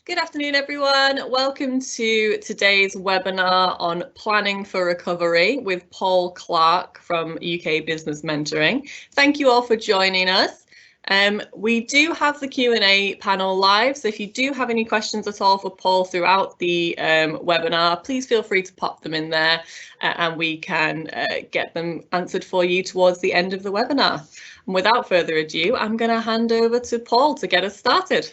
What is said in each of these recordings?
Good afternoon, everyone. Welcome to today's webinar on planning for recovery with Paul Clark from UK Business Mentoring. Thank you all for joining us. We do have the Q&A panel live, so if you do have any questions at all for Paul throughout the webinar, please feel free to pop them in there and we can get them answered for you towards the end of the webinar. And without further ado, I'm going to hand over to Paul to get us started.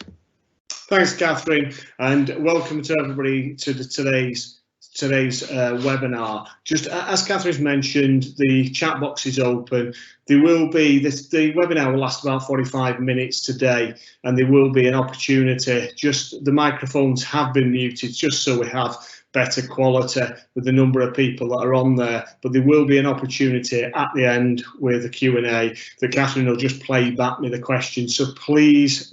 Thanks, Catherine, and welcome to everybody to today's webinar. Just as Catherine's mentioned, the chat box is open. There will be the webinar will last about 45 minutes today, and there will be an opportunity. Just the microphones have been muted, just so we have better quality with the number of people that are on there, but there will be an opportunity at the end with a Q&A that Catherine will just play back me the questions. So please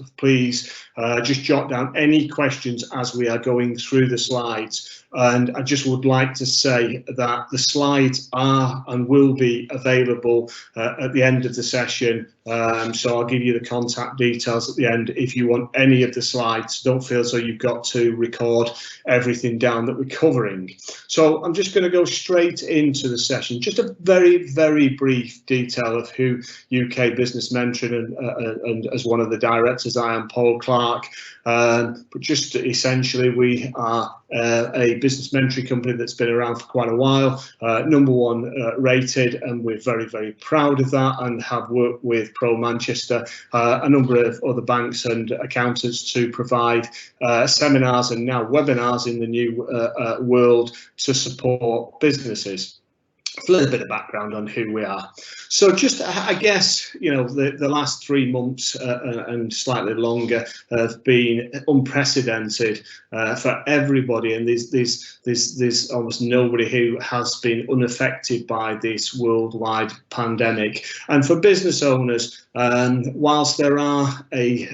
just jot down any questions as we are going through the slides. And I just would like to say that the slides are and will be available at the end of the session. So I'll give you the contact details at the end if you want any of the slides. Don't feel so you've got to record everything down that we're covering. So I'm just going to go straight into the session. Just a very, very brief detail of who UK Business Mentoring and as one of the directors, I am Paul Clark. But just essentially, we are a business mentoring company that's been around for quite a while, #1 rated, and we're very, very proud of that, and have worked with Pro Manchester, a number of other banks and accountants to provide seminars and now webinars in the new world to support businesses. A little bit of background on who we are. So just, I guess, you know, the last 3 months and slightly longer have been unprecedented for everybody, and there's almost nobody who has been unaffected by this worldwide pandemic. And for business owners, whilst there are a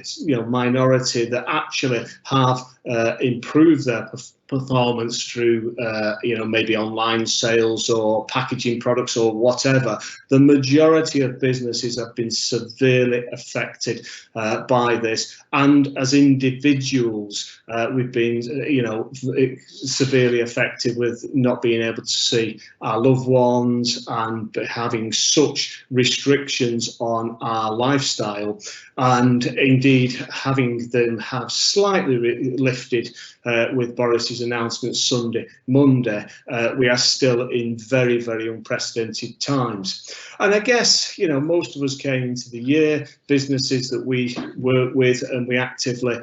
minority that actually have improved their performance through maybe online sales or packaging products or whatever, the majority of businesses have been severely affected by this, and as individuals we've been severely affected with not being able to see our loved ones and having such restrictions on our lifestyle, and indeed having them have slightly lifted with Boris's announcement Monday. We are still in very, very unprecedented times. And I guess, most of us came into the year, businesses that we work with and we actively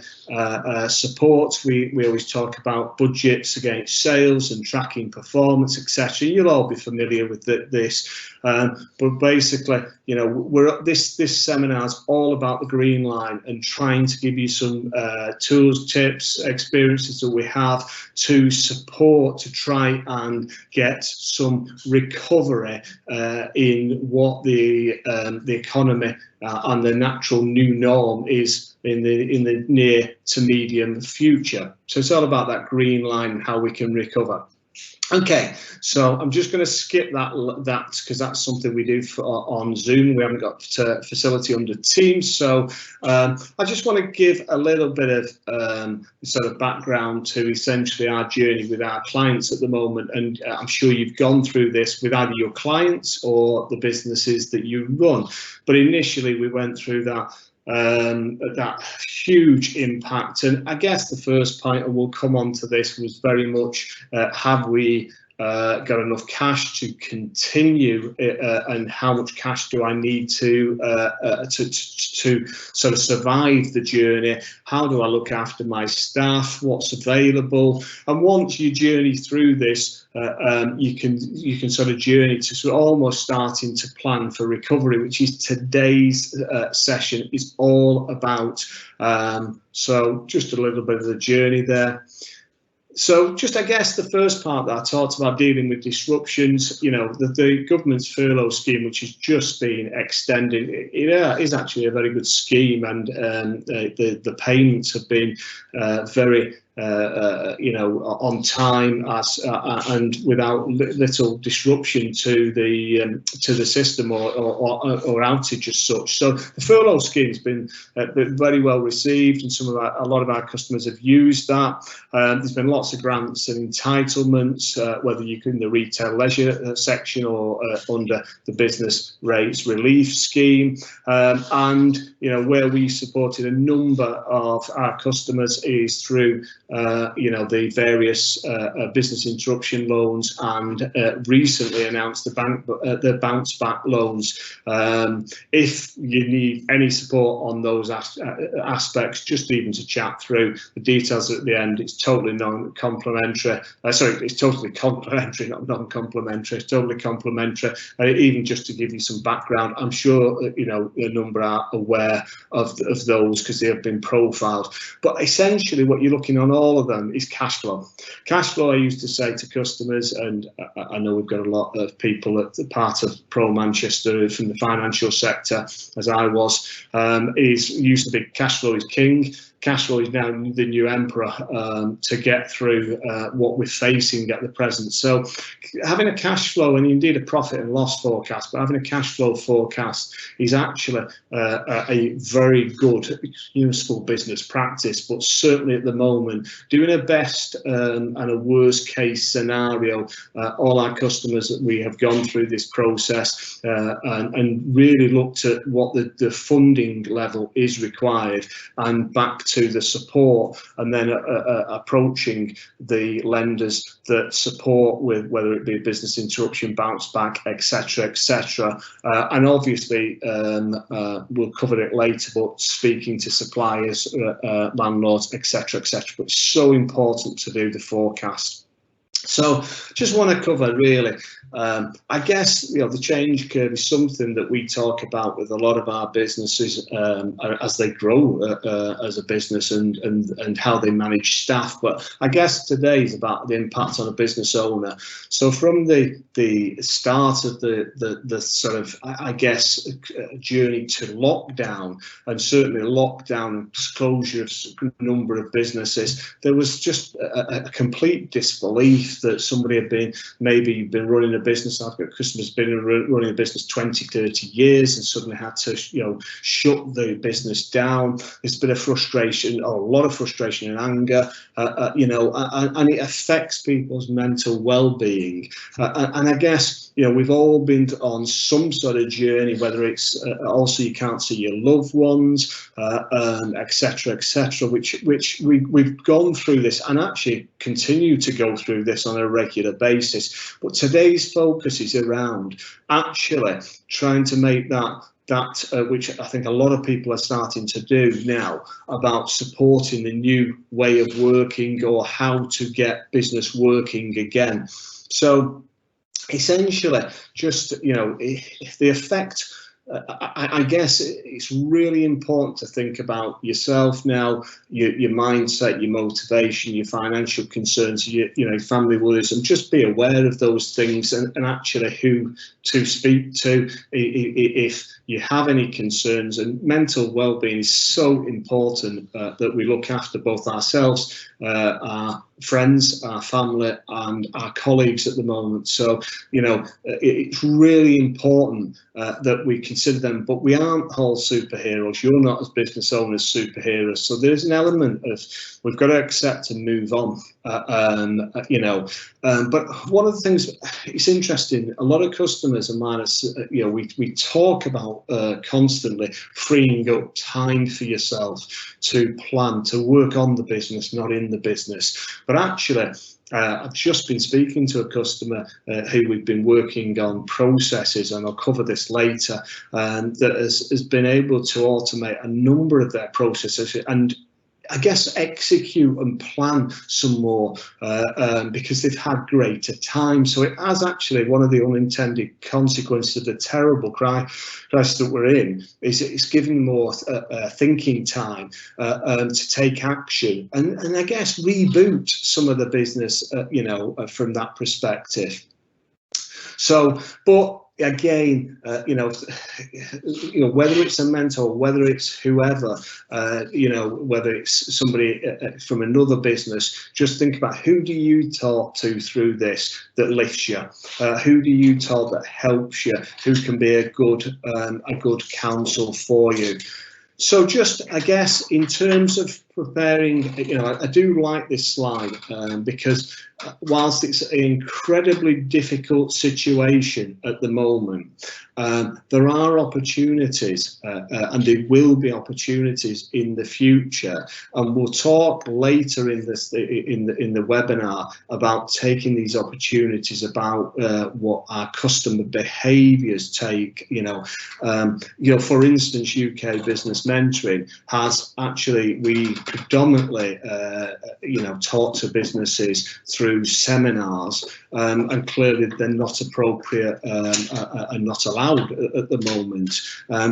support. We always talk about budgets against sales and tracking performance, etc. You'll all be familiar with this. But basically, this seminar is all about the green line and trying to give you some tools, tips, experiences that we have to support, to try and get some recovery in what the economy and the natural new norm is in the near to medium future. So it's all about that green line and how we can recover. Okay, so I'm just going to skip that because that's something we do on Zoom. We haven't got facility under Teams, so I just want to give a little bit of sort of background to essentially our journey with our clients at the moment. And I'm sure you've gone through this with either your clients or the businesses that you run. But initially, we went through that huge impact, and I guess the first point, and we'll come on to this, was very much have we got enough cash to continue, and how much cash do I need to sort of survive the journey? How do I look after my staff? What's available? And once you journey through this, you can sort of journey to sort of almost starting to plan for recovery, which is today's session is all about. So just a little bit of the journey there. So just, I guess, the first part that I talked about dealing with disruptions, the government's furlough scheme, which has just been extended, it is actually a very good scheme, and the payments have been very on time and without little disruption to the system or outage as such. So the furlough scheme has been very well received, and a lot of our customers have used that. There's been lots of grants and entitlements, whether you can in the retail leisure section or under the business rates relief scheme, and where we supported a number of our customers is through the various business interruption loans, and recently announced the bounce back loans. If you need any support on those aspects, just even to chat through the details at the end. It's totally non-complementary. It's totally complementary, not non-complementary. It's totally complementary. Even just to give you some background, I'm sure a number are aware of those because they have been profiled. But essentially, what you're looking on all of them is cash flow. Cash flow, I used to say to customers, and I know we've got a lot of people at the part of Pro Manchester from the financial sector, as I was, is used to be cash flow is king. Cash flow is now the new emperor to get through what we're facing at the present. So having a cash flow, and indeed a profit and loss forecast, but having a cash flow forecast is actually a very good, useful business practice. But certainly at the moment, doing a best and a worst case scenario, all our customers that we have gone through this process and really looked at what the funding level is required, and back to the support, and then approaching the lenders that support with whether it be a business interruption, bounce back, etc., etc. And obviously we'll cover it later, but speaking to suppliers, landlords, etc., etc. But it's so important to do the forecast. So just want to cover really, I guess, the change curve is something that we talk about with a lot of our businesses as they grow as a business and how they manage staff. But I guess today is about the impact on a business owner. So from the start of the sort of, I guess, journey to lockdown, and certainly lockdown and closure of a number of businesses, there was just a complete disbelief that somebody had been running a business. I've got customers been running a business 20, 30 years and suddenly had to shut the business down. There's been a lot of frustration and anger, and it affects people's mental well-being. And I guess we've all been on some sort of journey, whether it's also you can't see your loved ones, etc., etc., which we've gone through this and actually continue to go through this on a regular basis. But today's focus is around actually trying to make that which I think a lot of people are starting to do now, about supporting the new way of working or how to get business working again. So essentially, just if the effect, I guess it's really important to think about yourself now, your mindset, your motivation, your financial concerns, your family worries, and just be aware of those things, and actually who to speak to if you have any concerns. And mental well-being is so important that we look after both ourselves, our friends, our family, and our colleagues at the moment. So it's really important that we consider them, but we aren't all superheroes. You're not, as business owners, superheroes. So there's an element of we've got to accept and move on. But one of the things, it's interesting, a lot of customers of mine, we talk about constantly freeing up time for yourself to plan, to work on the business, not in the business. But actually, I've just been speaking to a customer who we've been working on processes, and I'll cover this later, that has been able to automate a number of their processes and I guess execute and plan some more because they've had greater time. So it has actually, one of the unintended consequences of the terrible crisis that we're in is it's giving more thinking time to take action and I guess reboot some of the business, from that perspective. So, but again, whether it's a mentor, whether it's whoever, whether it's somebody from another business, just think about who do you talk to through this that lifts you, who do you talk that helps you, who can be a good counsel for you. So just, I guess, in terms of preparing, I do like this slide because whilst it's an incredibly difficult situation at the moment, there are opportunities and there will be opportunities in the future, and we'll talk later in this in the webinar about taking these opportunities, about what our customer behaviours take. For instance, UK Business Mentoring has actually, we predominantly talk to businesses through seminars, and clearly they're not appropriate and not allowed at the moment,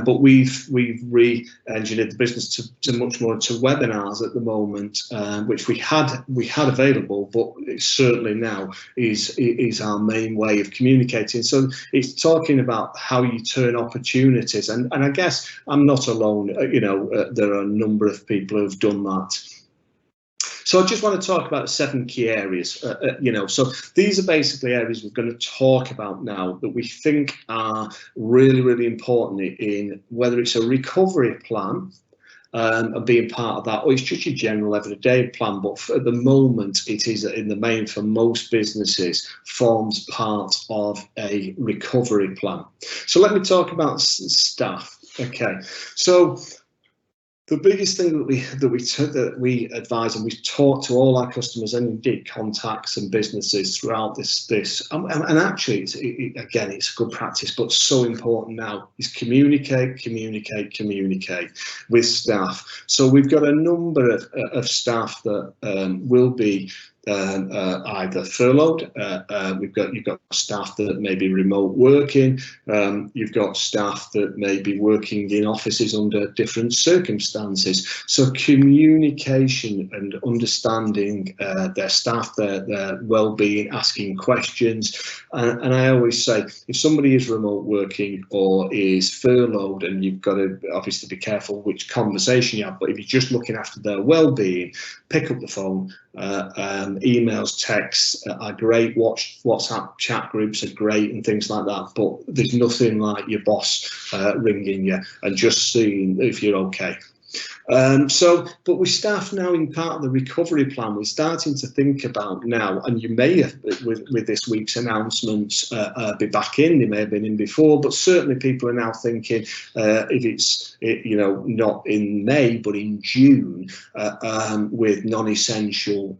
but we've re-engineered the business to much more to webinars at the moment, which we had available, but it certainly now is our main way of communicating. So it's talking about how you turn opportunities, and I guess I'm not alone. There are a number of people who've done that. So I just want to talk about 7 key areas. So these are basically areas we're going to talk about now that we think are really, really important in whether it's a recovery plan and being part of that, or it's just your general everyday plan. But at the moment, it is in the main for most businesses forms part of a recovery plan. So let me talk about staff. Okay, so the biggest thing that we advise, and we talk to all our customers and indeed contacts and businesses throughout this and actually again it's good practice, but so important now, is communicate with staff. So we've got a number of staff that will be either furloughed. You've got staff that may be remote working. You've got staff that may be working in offices under different circumstances. So communication and understanding their staff, their well-being, asking questions. And I always say, if somebody is remote working or is furloughed, and you've got to obviously be careful which conversation you have, but if you're just looking after their well-being, pick up the phone. Emails, texts are great. WhatsApp chat groups are great and things like that. But there's nothing like your boss ringing you and just seeing if you're okay. But we staff now in part of the recovery plan. We're starting to think about now, and you may have, with this week's announcements, be back in. They may have been in before, but certainly people are now thinking if it's not in May but in June, with non-essential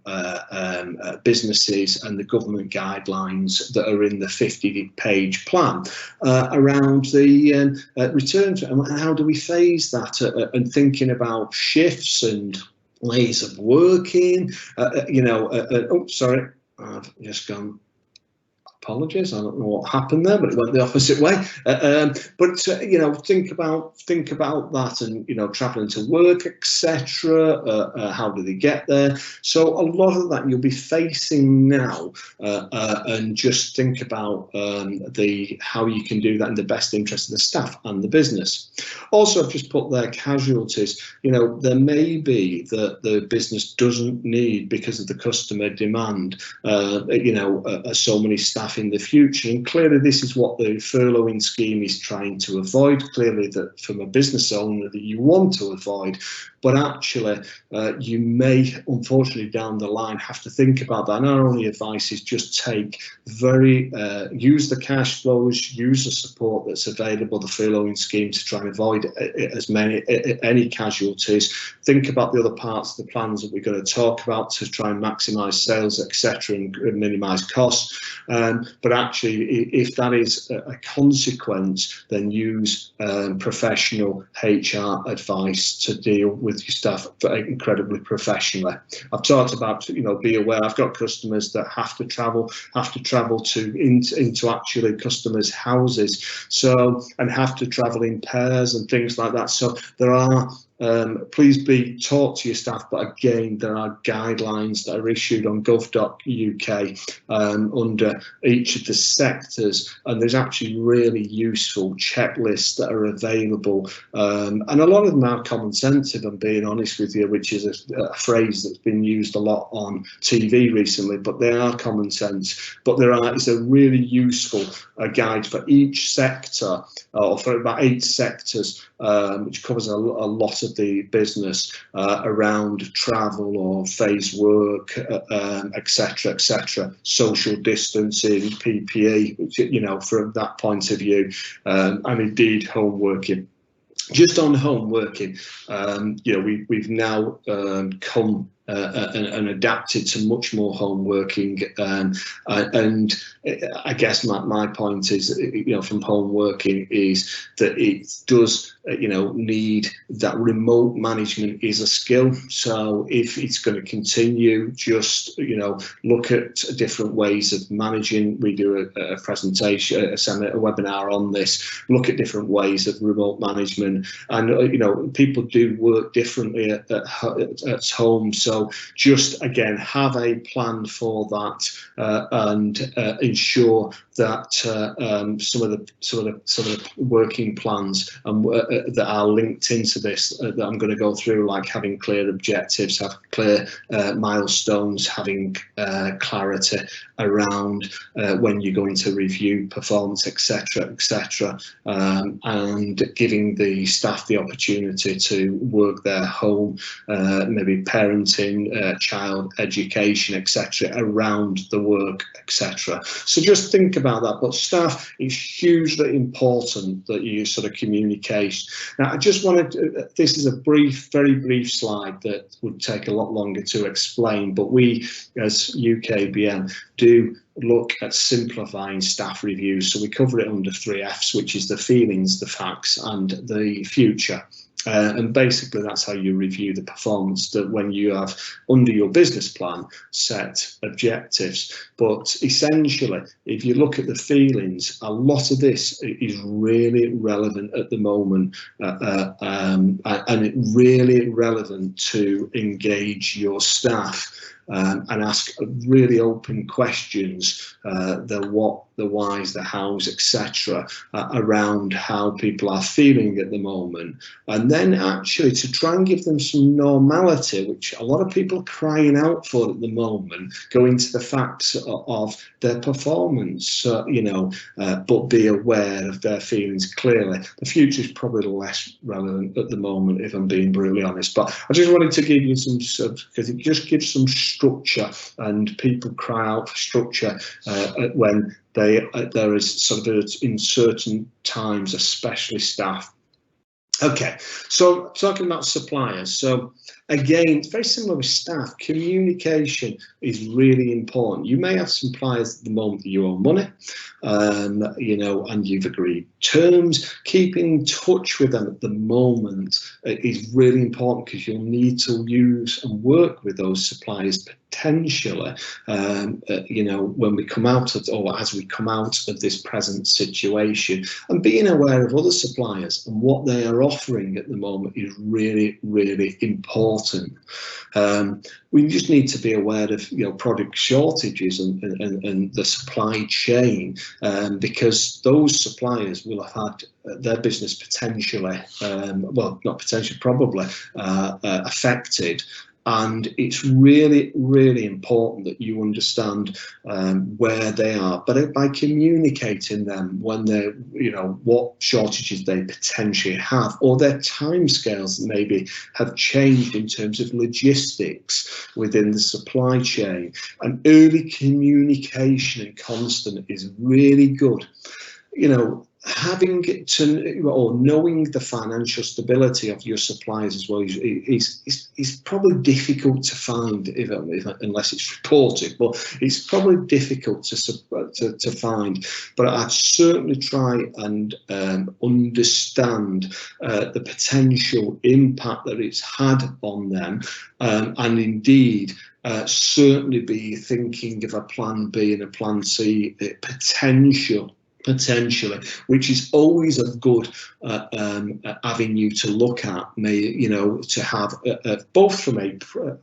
businesses and the government guidelines that are in the 50-page plan around the returns, and how do we phase that, and thinking about shifts and ways of working. Oh, sorry, I've just gone. Apologies, I don't know what happened there, but it went the opposite way. Think about that, and travelling to work, etc. How do they get there? So a lot of that you'll be facing now, and just think about how you can do that in the best interest of the staff and the business. Also, I've just put there casualties. There may be that the business doesn't need, because of the customer demand, so many staff in the future, and clearly this is what the furloughing scheme is trying to avoid. Clearly, that from a business owner that you want to avoid, but actually you may, unfortunately, down the line have to think about that. And our only advice is just use the cash flows, use the support that's available, the furloughing scheme, to try and avoid any casualties. Think about the other parts of the plans that we're going to talk about to try and maximise sales, etc., and minimise costs. But actually, if that is a consequence, then use professional HR advice to deal with your staff incredibly professionally. I've talked about, be aware. I've got customers that have to travel into actually customers' houses, and have to travel in pairs and things like that. So there are please talk to your staff, but again, there are guidelines that are issued on gov.uk under each of the sectors, and there's actually really useful checklists that are available, and a lot of them are common sense, if I'm being honest with you, which is a phrase that's been used a lot on TV recently, but they are common sense. But it's a really useful guide for each sector, or for about 8 sectors, which covers a lot of the business around travel or phased work, etc., social distancing, PPE, you know, from that point of view, and indeed home working. Just on home working, you know, we've now come and adapted to much more home working, and I guess my point is, you know, from home working is that it does, you know, need that remote management is a skill. So if it's going to continue, just, you know, look at different ways of managing. We do a presentation, a webinar on this. Look at different ways of remote management, and you know, people do work differently at home. So just again, have a plan for that, and ensure that some of the working plans that are linked into this, that I'm going to go through, like having clear objectives, have clear milestones, having clarity around when you're going to review performance, etc., and giving the staff the opportunity to work their home, maybe parenting, child education, etc., around the work, etc. So just think about that. But staff, it's hugely important that you sort of communicate. Now, I just wanted this is a very brief slide that would take a lot longer to explain, but we as UKBM do look at simplifying staff reviews. So we cover it under 3 F's, which is the feelings, the facts, and the future. And basically that's how you review the performance, that when you have under your business plan set objectives. But essentially, if you look at the feelings, a lot of this is really relevant at the moment, and it's really relevant to engage your staff and ask really open questions, the what, the whys, the hows, etc., around how people are feeling at the moment, and then actually to try and give them some normality, which a lot of people are crying out for at the moment, go into the facts of their performance, you know, but be aware of their feelings clearly. The future is probably less relevant at the moment, if I'm being brutally honest, but I just wanted to give you some, because it just gives some structure, and people cry out for structure when there is sort of in certain times, especially staff. Okay, so talking about suppliers, so again, it's very similar with staff. Communication is really important. You may have suppliers at the moment that you owe money, you know, and you've agreed terms. Keeping in touch with them at the moment is really important, because you'll need to use and work with those suppliers potentially, you know, when we come out of, or as we come out of this present situation, and being aware of other suppliers and what they are offering at the moment is really, really important. We just need to be aware of, you know, product shortages and the supply chain, because those suppliers will have had their business potentially, well, not potentially, probably affected. And it's really, really important that you understand where they are, but by communicating them when they're, you know, what shortages they potentially have, or their timescales that maybe have changed in terms of logistics within the supply chain. And early communication and constant is really good. You know, having to, or knowing the financial stability of your suppliers as well is probably difficult to find, unless it's reported, but it's probably difficult to find. But I'd certainly try and understand the potential impact that it's had on them, and indeed certainly be thinking of a plan B and a plan C potential potentially, which is always a good avenue to look at, to have both from a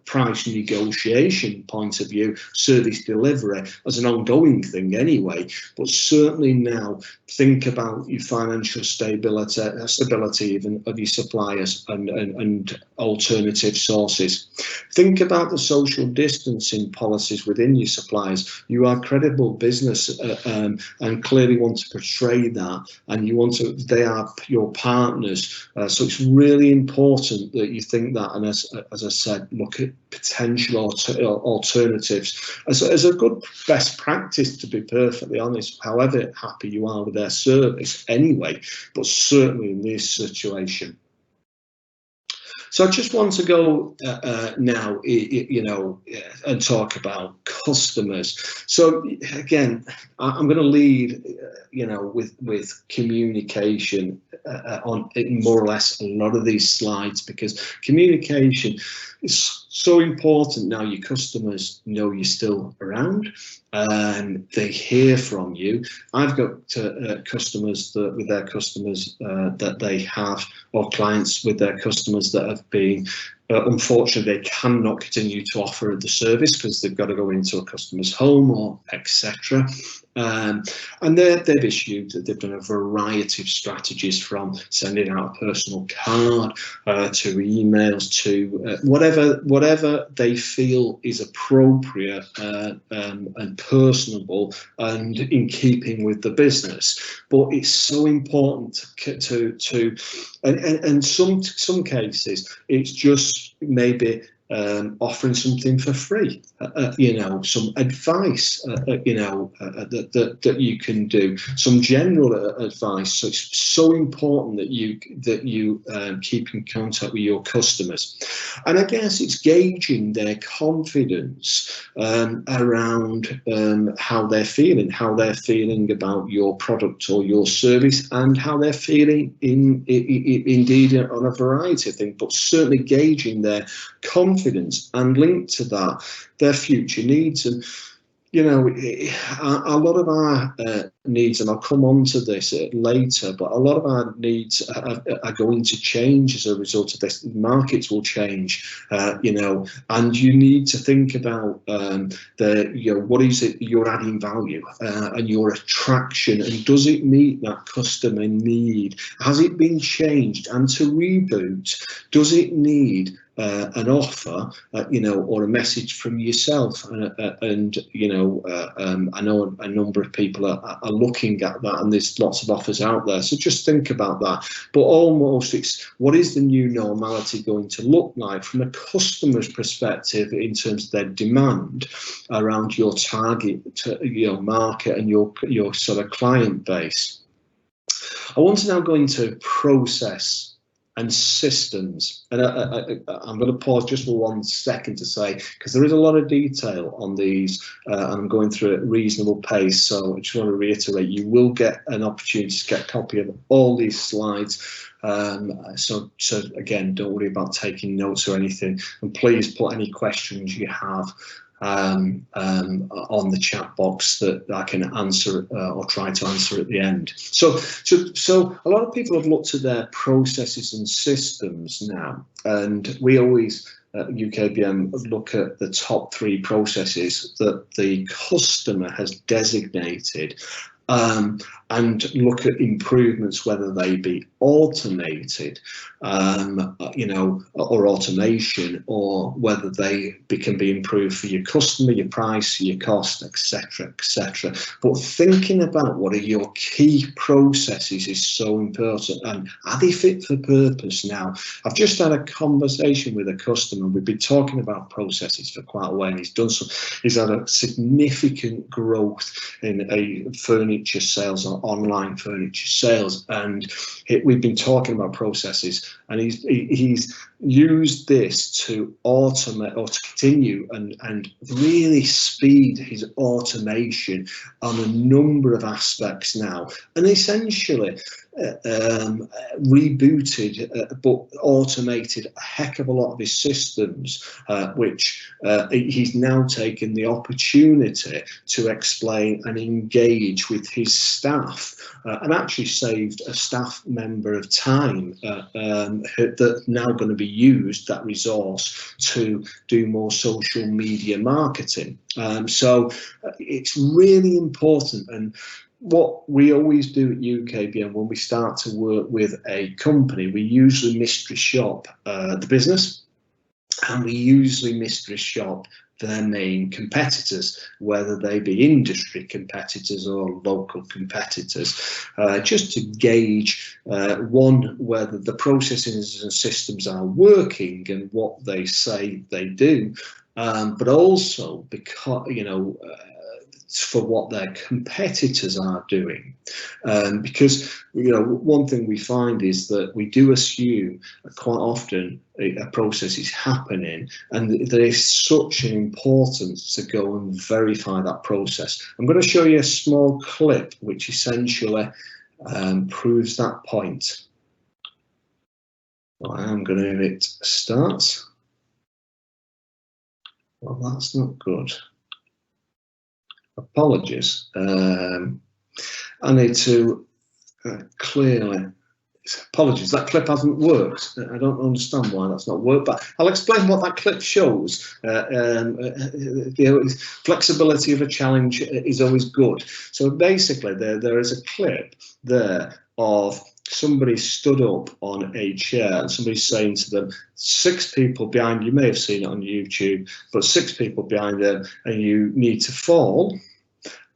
price negotiation point of view, service delivery as an ongoing thing anyway, but certainly now think about your financial stability even of your suppliers and alternative sources. Think about the social distancing policies within your suppliers. You are a credible business and clearly want to portray that, and they are your partners, so it's really important that you think that, and as I said, look at potential alternatives as a good best practice, to be perfectly honest, however happy you are with their service anyway, but certainly in this situation. So I just want to go now, and talk about customers. So again, I'm going to lead, with communication on more or less a lot of these slides, because communication is so important now. Your customers know you're still around, and they hear from you. I've got customers with their customers that they have, or clients with their customers that have been, unfortunately, they cannot continue to offer the service because they've got to go into a customer's home or etc. And they've done a variety of strategies, from sending out a personal card to emails to whatever they feel is appropriate and personable and in keeping with the business. But it's so important to and some cases it's just maybe offering something for free, some advice, that you can do, some general advice. So it's so important that you keep in contact with your customers, and I guess it's gauging their confidence around how they're feeling about your product or your service, and how they're feeling indeed on a variety of things, but certainly gauging their confidence, and linked to that their future needs. And a lot of our needs, and I'll come on to this later, but a lot of our needs are going to change as a result of this. Markets will change, and you need to think about what is it you're adding value, and your attraction, and does it meet that customer need? Has it been changed? And to reboot, does it need an offer, or a message from yourself? And I know a number of people are looking at that, and there's lots of offers out there. So just think about that. But almost, it's what is the new normality going to look like from a customer's perspective in terms of their demand around your target, market, and your sort of client base. I want to now go into process and systems, and I'm going to pause just for 1 second to say, because there is a lot of detail on these, and I'm going through at a reasonable pace, so I just want to reiterate, you will get an opportunity to get a copy of all these slides. So again, don't worry about taking notes or anything, and please put any questions you have on the chat box that I can answer or try to answer at the end. So a lot of people have looked at their processes and systems now, and we always at UKBM look at the top 3 processes that the customer has designated, and look at improvements, whether they be automated, or automation, or whether they can be improved for your customer, your price, your cost, etc., etc. But thinking about what are your key processes is so important, and are they fit for purpose? Now, I've just had a conversation with a customer. We've been talking about processes for quite a while. He's had a significant growth in a furniture sales or online furniture sales, and we've been talking about processes, and he's used this to automate, or to continue and really speed his automation on a number of aspects now. And essentially, rebooted but automated a heck of a lot of his systems, which he's now taken the opportunity to explain and engage with his staff, and actually saved a staff member of time that's now going to be used, that resource, to do more social media marketing. So it's really important. And what we always do at UKBM when we start to work with a company, we usually mystery shop the business, and we usually mystery shop their main competitors, whether they be industry competitors or local competitors, just to gauge one, whether the processes and systems are working and what they say they do, but also because, you know, for what their competitors are doing, because, you know, one thing we find is that we do assume quite often a process is happening, and there is such an importance to go and verify that process. I'm going to show you a small clip which essentially proves that point. Well, I'm going to hit start. Well, that's not good. Apologies. I need to clearly. Apologies, that clip hasn't worked. I don't understand why that's not worked, but I'll explain what that clip shows. The flexibility of a challenge is always good. So basically, there is a clip there of somebody stood up on a chair and somebody's saying to them, 6 people behind you, may have seen it on YouTube, but 6 people behind them, and you need to fall.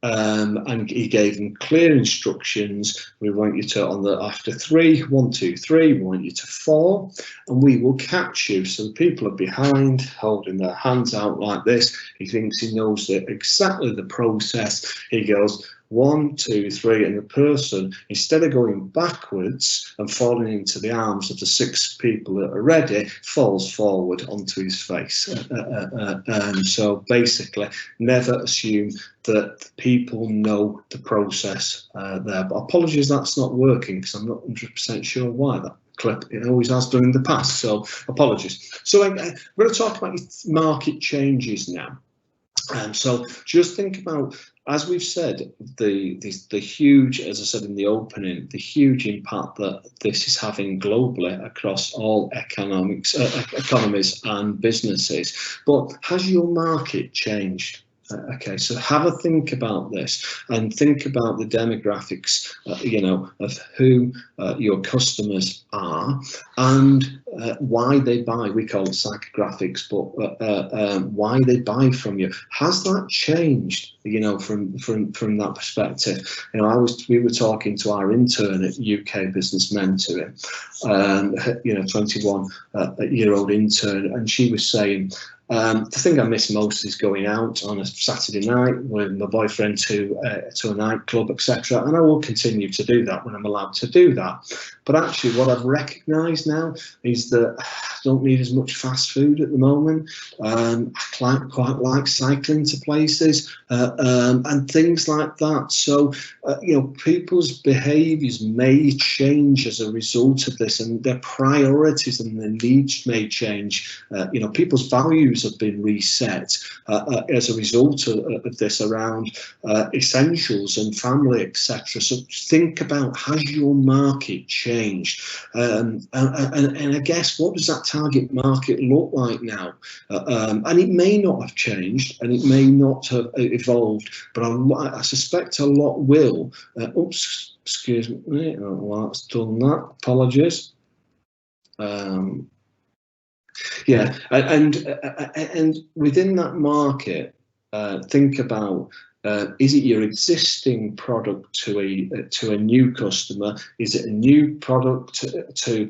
And he gave them clear instructions. We want you to, on the after 3, 1, 2, 3, we want you to fall, and we will catch you. So the people are behind, holding their hands out like this. He thinks he knows exactly the process. He goes 1, 2, 3, and the person, instead of going backwards and falling into the arms of the 6 people that are ready, falls forward onto his face. So basically, never assume that people know the process there. But apologies, that's not working, because I'm not 100% sure why that clip, it always has done in the past, so apologies. So we're going to talk about market changes now. So just think about, as we've said, the huge, as I said in the opening, the huge impact that this is having globally across all economies and businesses. But has your market changed? Okay, so have a think about this, and think about the demographics, you know, of who your customers are, and why they buy. We call it psychographics, but why they buy from you. Has that changed, you know, from that perspective? You know, we were talking to our intern at UK Business Mentoring, you know, 21-year-old intern, and she was saying, the thing I miss most is going out on a Saturday night with my boyfriend to a nightclub, etc. And I will continue to do that when I'm allowed to do that. But actually, what I've recognised now is that I don't need as much fast food at the moment. I quite like cycling to places and things like that. So, you know, people's behaviours may change as a result of this, and their priorities and their needs may change. You know, people's values have been reset as a result of this around essentials and family, etc. So think about, has your market changed? And I guess, what does that target market look like now? And it may not have changed, and it may not have evolved, but I suspect a lot will. Oops, excuse me, well, that's done that, apologies. Yeah, and within that market, think about, is it your existing product to a new customer? Is it a new product to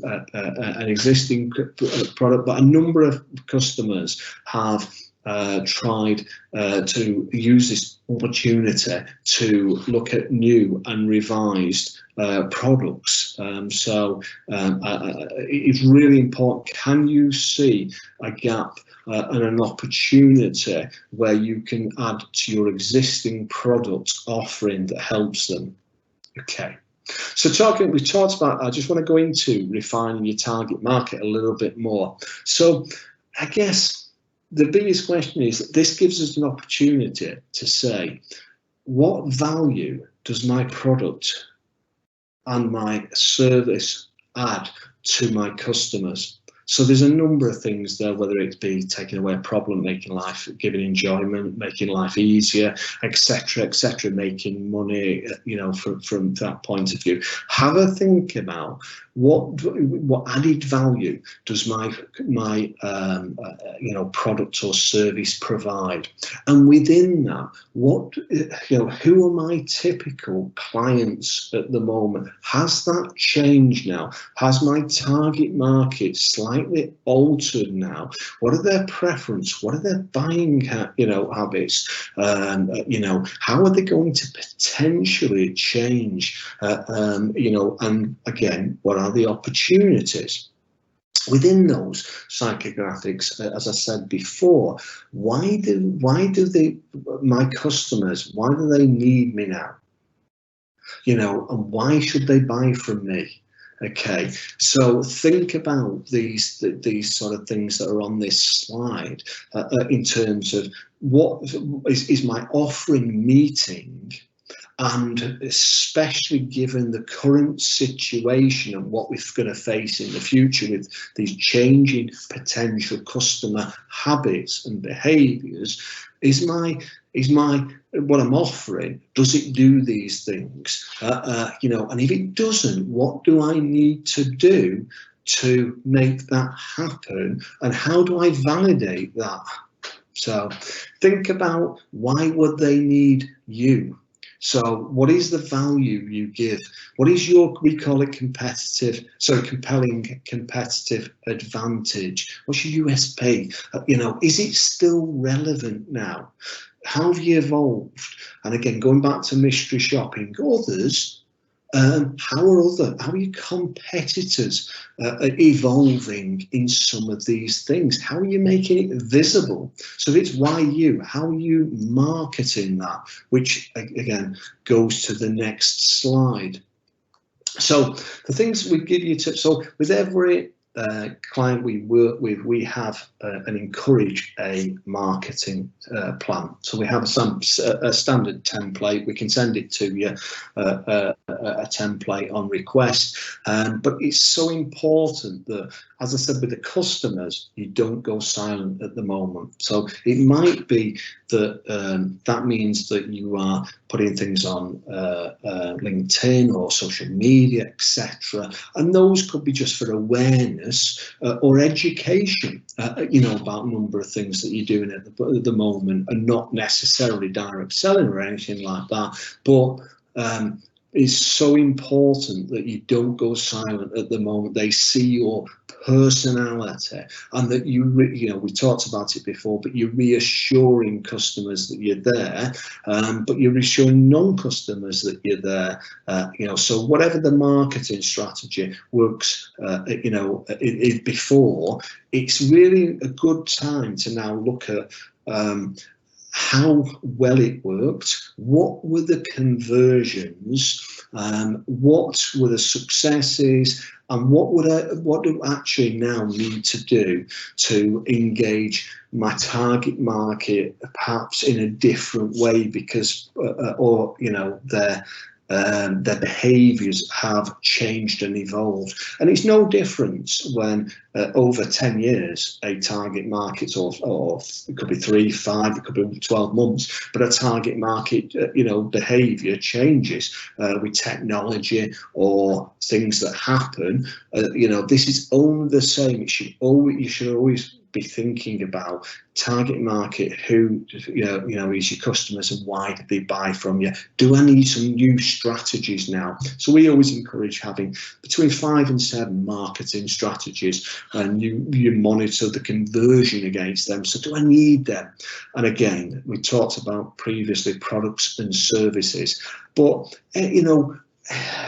an existing product? But a number of customers have tried to use this opportunity to look at new and revised products. So it's really important. Can you see a gap and an opportunity where you can add to your existing product offering that helps them? Okay. we talked about, I just want to go into refining your target market a little bit more. So I guess the biggest question is that this gives us an opportunity to say, what value does my product and my service add to my customers? So there's a number of things there, whether it be taking away a problem, making life, giving enjoyment, making life easier, etc., making money, you know, from that point of view. Have a think about what added value does my you know, product or service provide, and within that, what, you know, who are my typical clients at the moment? Has that changed now? Has my target market slightly altered now? What are their preference? What are their buying you know, habits? You know, how are they going to potentially change? You know, and again, what are the opportunities within those psychographics? As I said before, why do my customers, why do they need me now? You know, and why should they buy from me? Okay, so think about these sort of things that are on this slide in terms of what is my offering meeting, and especially given the current situation and what we're going to face in the future with these changing potential customer habits and behaviours, is my what I'm offering, does it do these things? You know, and if it doesn't, what do I need to do to make that happen, and how do I validate that? So think about, why would they need you? So what is the value you give? What is your, we call it compelling competitive advantage? What's your USP? You know, is it still relevant now? How have you evolved? And again, going back to mystery shopping, others, how are your competitors evolving in some of these things? How are you making it visible? So it's why you, how are you marketing that? Which again goes to the next slide. So the things we give you tips. So with every client we work with, we have and encourage a marketing plan. So we have a standard template. We can send it to you, a template on request. But it's so important that, as I said, with the customers, you don't go silent at the moment. So it might be that that means that you are putting things on LinkedIn or social media, etc. And those could be just for awareness or education, you know, about a number of things that you're doing at the moment, and not necessarily direct selling or anything like that. But it's so important that you don't go silent at the moment. They see your personality, and that you know, we talked about it before, but you're reassuring customers that you're there, but you're reassuring non-customers that you're there. You know, so whatever the marketing strategy works, you know, before, it's really a good time to now look at how well it worked, what were the conversions, what were the successes, and what do I actually now need to do to engage my target market perhaps in a different way, because or you know, their behaviours have changed and evolved. And it's no different when over 10 years a target market, or it could be 3, 5, it could be 12 months, but a target market, you know, behaviour changes with technology or things that happen. You know, this is only the same. It should always, you should always be thinking about target market, who you know is your customers, and why did they buy from you? Do I need some new strategies now? So we always encourage having between 5 and 7 marketing strategies, and you monitor the conversion against them. So do I need them? And again, we talked about previously products and services, but you know,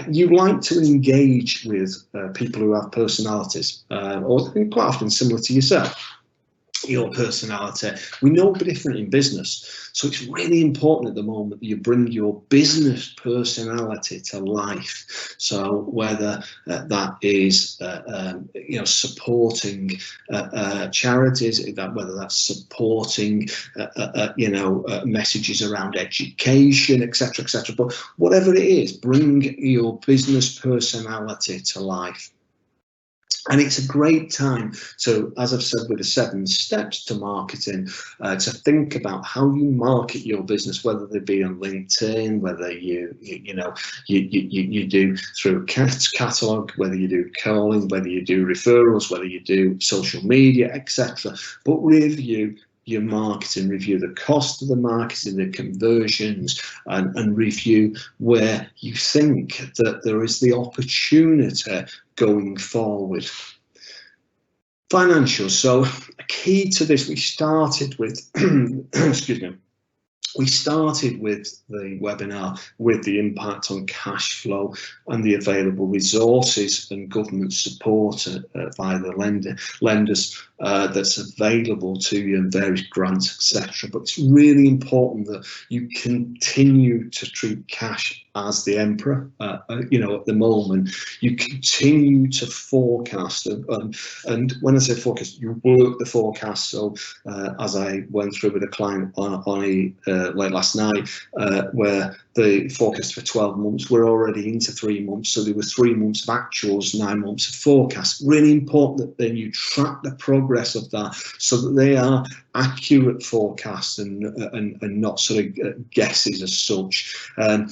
you like to engage with people who have personalities, or quite often similar to yourself. your personality. We know it'll be different in business, so it's really important at the moment that you bring your business personality to life. So whether that is supporting charities, whether that's supporting messages around education, etc., etc. But whatever it is, bring your business personality to life. And it's a great time to, as I've said with the 7 steps to marketing, to think about how you market your business, whether they be on LinkedIn, whether you do through a catalogue, whether you do calling, whether you do referrals, whether you do social media, etc. But review your marketing, review the cost of the marketing, the conversions, and review where you think that there is the opportunity going forward. Financials. So a key to this, we started with excuse me, we started with the webinar with the impact on cash flow and the available resources and government support by the lenders that's available to you in various grants, etc. But it's really important that you continue to treat cash as the emperor. At the moment, you continue to forecast, and when I say forecast, you work the forecast. So as I went through with a client on late last night, where the forecast for 12 months, we're already into 3 months, so there were 3 months of actuals, 9 months of forecast. Really important that then you track the progress of that so that they are accurate forecasts and not sort of guesses as such, and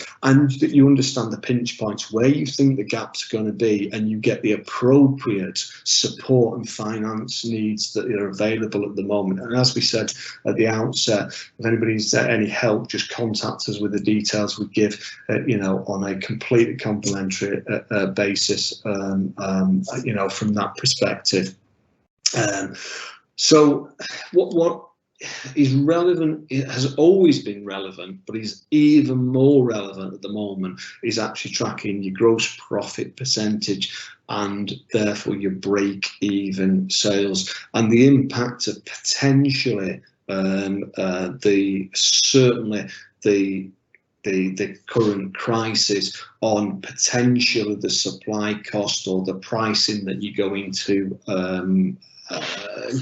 that you understand the pinch points where you think the gaps are going to be, and you get the appropriate support and finance needs that are available at the moment. And as we said at the outset, if anybody's any help, just contact us with the details we give, on a completely complimentary basis, from that perspective. So what is relevant, it has always been relevant, but is even more relevant at the moment, is actually tracking your gross profit percentage and therefore your break-even sales, and the impact of potentially the current crisis on potentially the supply cost or the pricing that you're going to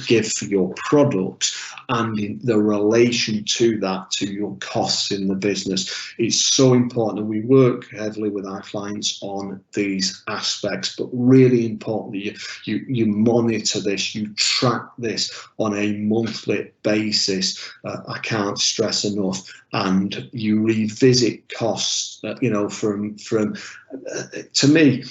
give for your products, and in the relation to that to your costs in the business. It's so important, and we work heavily with our clients on these aspects, but really important that you monitor this, you track this on a monthly basis. I can't stress enough, and you revisit costs, from to me,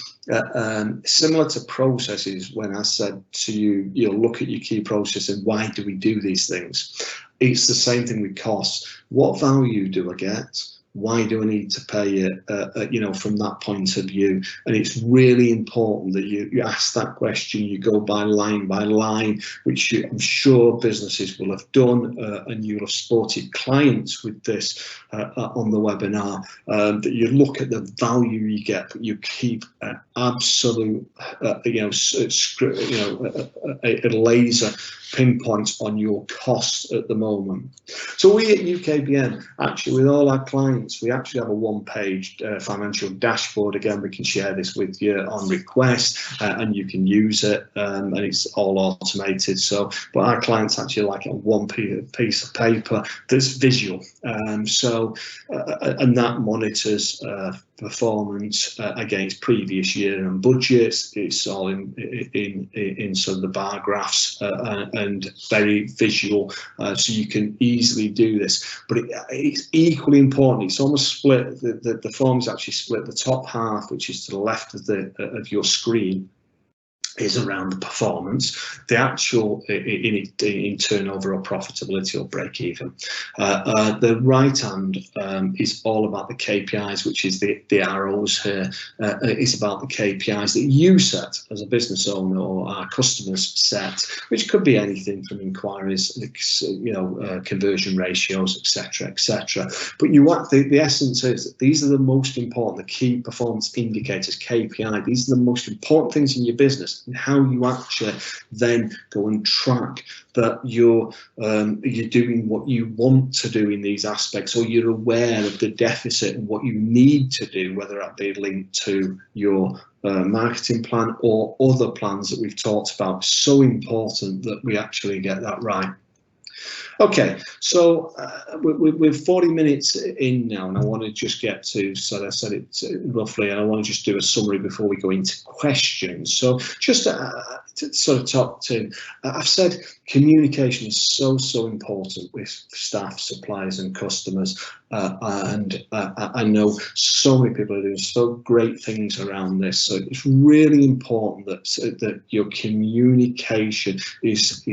similar to processes. When I said to you, look at your key process and why do we do these things? It's the same thing with costs. What value do I get? Why do I need to pay it? From that point of view, and it's really important that you ask that question. You go by line, which I'm sure businesses will have done, and you'll have supported clients with this on the webinar. That you look at the value you get, but you keep an absolute, a laser pinpoint on your costs at the moment. So we at UKBN, actually, with all our clients, we actually have a one-page financial dashboard. Again, we can share this with you on request, and you can use it, and it's all automated. So, but our clients actually like a one piece of paper that's visual, and that monitors performance against previous year and budgets. It's all in sort of the bar graphs and very visual, so you can easily do this. But it's equally important. It's almost split. The form is actually split. The top half, which is to the left of your screen, is around the performance, the actual in turnover or profitability or break even. The right hand is all about the KPIs, which is the arrows here. It's about the KPIs that you set as a business owner or our customers set, which could be anything from inquiries, conversion ratios, etc., etc. But the essence is that these are the most important, the key performance indicators, KPI. These are the most important things in your business. and how you actually then go and track that you're doing what you want to do in these aspects, or you're aware of the deficit and what you need to do, whether that be linked to your marketing plan or other plans that we've talked about. So important that we actually get that right. Okay, so we're 40 minutes in now, and I want to just get to, so I said it roughly, and I want to just do a summary before we go into questions. So just to sort of talk to, I've said communication is so important with staff, suppliers and customers, and I know so many people are doing so great things around this, so it's really important that your communication is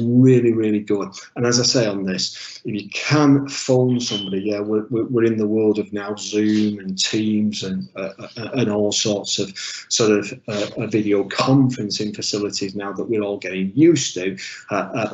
really good. And as I say on this, if you can phone somebody, yeah, we're in the world of now Zoom and Teams and all sorts of sort of video conferencing facilities now that we're all getting used to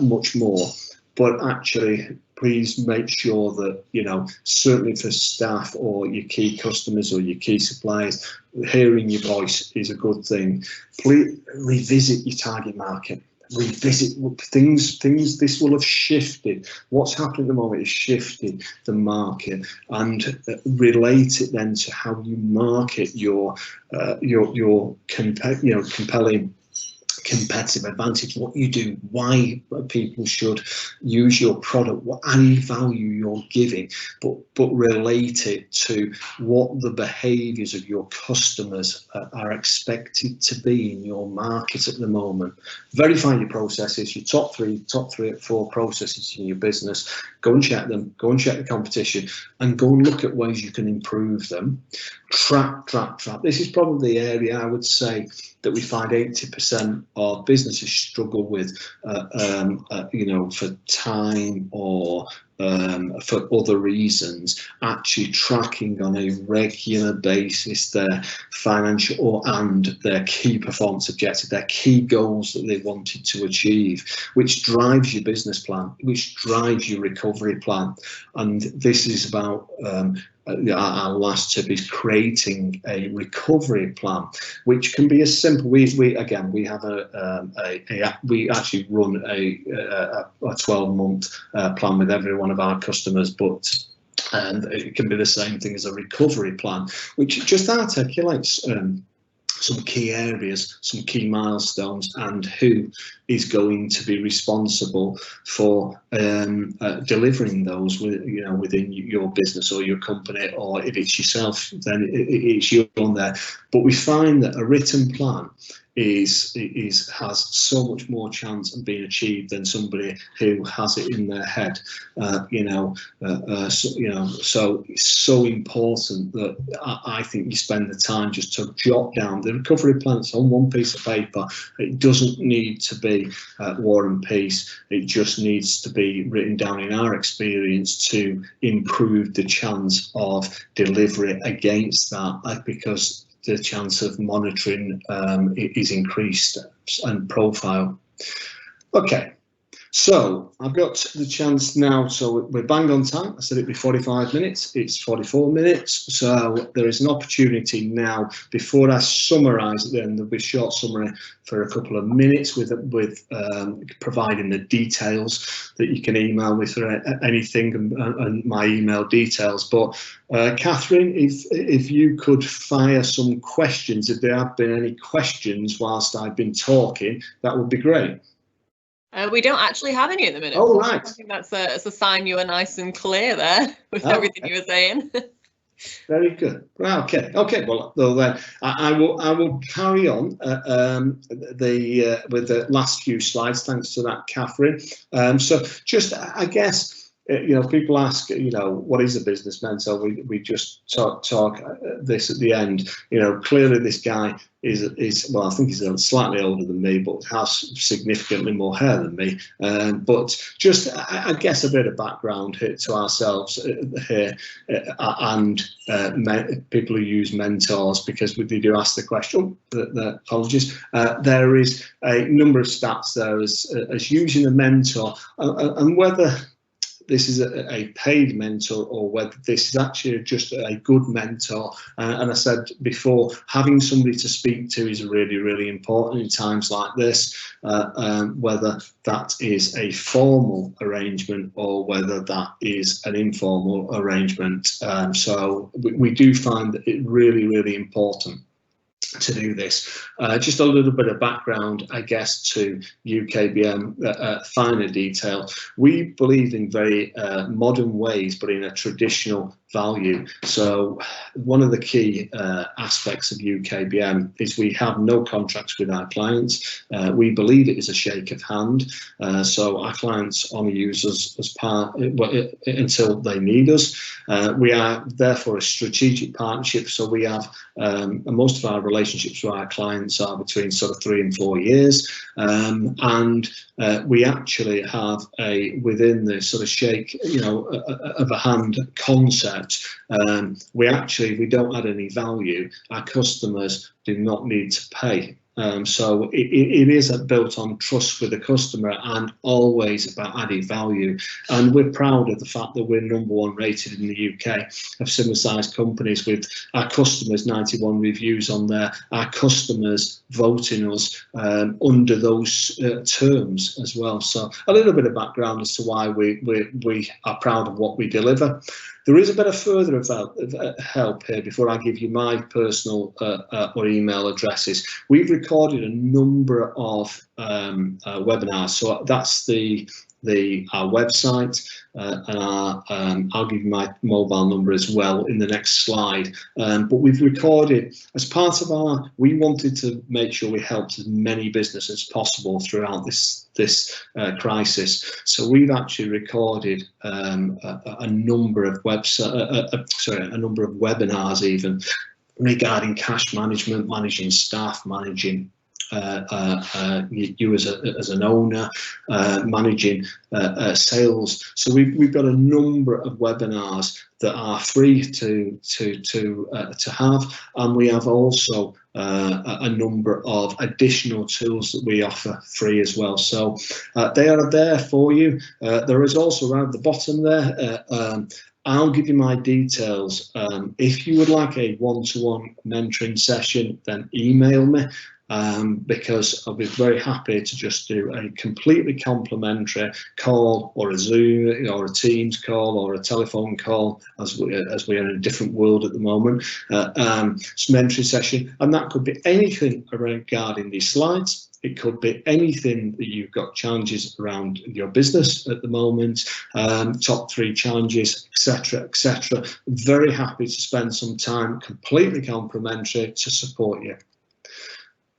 much more. But actually, please make sure that, you know, certainly for staff or your key customers or your key suppliers, hearing your voice is a good thing. Please revisit your target market. Revisit things. This will have shifted. What's happening at the moment is shifted the market, and relate it then to how you market your compelling competitive advantage, what you do, why people should use your product, what added value you're giving, but relate it to what the behaviours of your customers are expected to be in your market at the moment. Verify your processes, your top three or four processes in your business. Go and check them, go and check the competition, and go and look at ways you can improve them. Track. This is probably the area I would say that we find 80% of businesses struggle with, you know, for time or for other reasons, actually tracking on a regular basis their financial and their key performance objective, their key goals that they wanted to achieve, which drives your business plan, which drives your recovery plan. And this is about our last tip is creating a recovery plan, which can be as simple. We have we actually run a 12-month plan with every one of our customers, and it can be the same thing as a recovery plan, which just articulates some key areas, some key milestones, and who is going to be responsible for delivering those, within your business or your company, or if it's yourself, then it's you on there. But we find that a written plan has so much more chance of being achieved than somebody who has it in their head. So it's so important that I think you spend the time just to jot down the recovery plans on one piece of paper. It doesn't need to be War and Peace. It just needs to be written down, in our experience, to improve the chance of delivery against that, because the chance of monitoring is increased and profile. Okay, so I've got the chance now, so we're bang on time. I said it'd be 45 minutes, it's 44 minutes, so there is an opportunity now, before I summarise at the end, there'll be a short summary for a couple of minutes with providing the details that you can email me for anything, and my email details. But Catherine, if you could fire some questions, if there have been any questions whilst I've been talking, that would be great. We don't actually have any at the minute. Oh, right. I think that's a sign you were nice and clear there with everything you were saying. Very good. Well, okay. Well, then I will carry on with the last few slides. Thanks to that, Catherine. So just, I guess, people ask, what is a business mentor? We just talk this at the end. Clearly this guy is well, I think he's slightly older than me, but has significantly more hair than me. But just, I guess, a bit of background here to ourselves here, and people who use mentors, because they do ask the question. Apologies. There is a number of stats there as using a mentor, and whether this is a paid mentor or whether this is actually just a good mentor. And I said before, having somebody to speak to is really, really important in times like this, whether that is a formal arrangement or whether that is an informal arrangement. So we do find that it really, really important to do this. Just a little bit of background, I guess, to UKBM, finer detail. We believe in very modern ways, but in a traditional value. So one of the key aspects of UKBM is we have no contracts with our clients. We believe it is a shake of hand. So our clients only use us as part until they need us. We are therefore a strategic partnership. So we have most of our relationships with our clients are between sort of 3 and 4 years, and we actually have within the sort of shake, of a hand concept. We don't add any value. Our customers do not need to pay. So it is built on trust with the customer and always about added value. And we're proud of the fact that we're #1 rated in the UK of similar sized companies, with our customers 91 reviews on there, our customers voting us under those terms as well. So a little bit of background as to why we are proud of what we deliver. There is a bit of further help here before I give you my personal or email addresses. We've recorded a number of webinars, so that's our website, and I'll give you my mobile number as well in the next slide. But we've recorded, as part of we wanted to make sure we helped as many businesses as possible throughout this crisis. So we've actually recorded a number of a number of webinars even regarding cash management, managing staff, managing you as an owner, managing sales. So we've got a number of webinars that are free to have, and we have also a number of additional tools that we offer free as well. So they are there for you. There is also around the bottom there. I'll give you my details. If you would like a one-to-one mentoring session, then email me. Because I'll be very happy to just do a completely complimentary call, or a Zoom or a Teams call or a telephone call, as we are in a different world at the moment, mentoring session. And that could be anything regarding these slides. It could be anything that you've got challenges around your business at the moment, top 3 challenges, etc., etc. Very happy to spend some time completely complimentary to support you.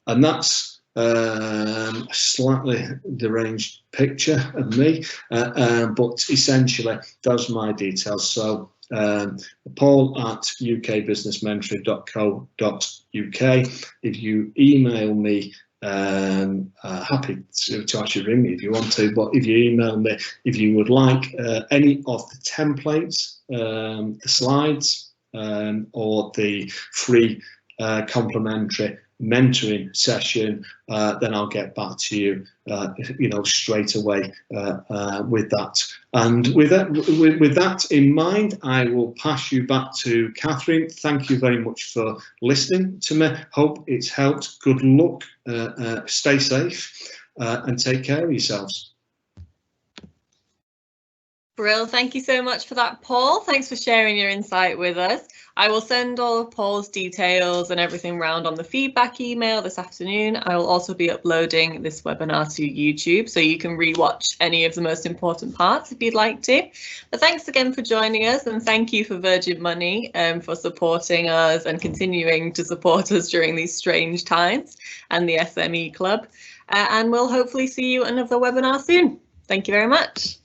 And that's a slightly deranged picture of me, but essentially those are my details. So paul@ukbusinessmentoring.co.uk. If you email me, happy to actually ring me if you want to, but if you email me, if you would like any of the templates, the slides, or the free complimentary mentoring session, then I'll get back to you, straight away with that. And with that in mind, I will pass you back to Catherine. Thank you very much for listening to me. Hope it's helped. Good luck. Stay safe and take care of yourselves. Brill, thank you so much for that, Paul. Thanks for sharing your insight with us. I will send all of Paul's details and everything round on the feedback email this afternoon. I will also be uploading this webinar to YouTube, so you can rewatch any of the most important parts if you'd like to. But thanks again for joining us, and thank you for Virgin Money for supporting us and continuing to support us during these strange times, and the SME Club. And we'll hopefully see you at another webinar soon. Thank you very much.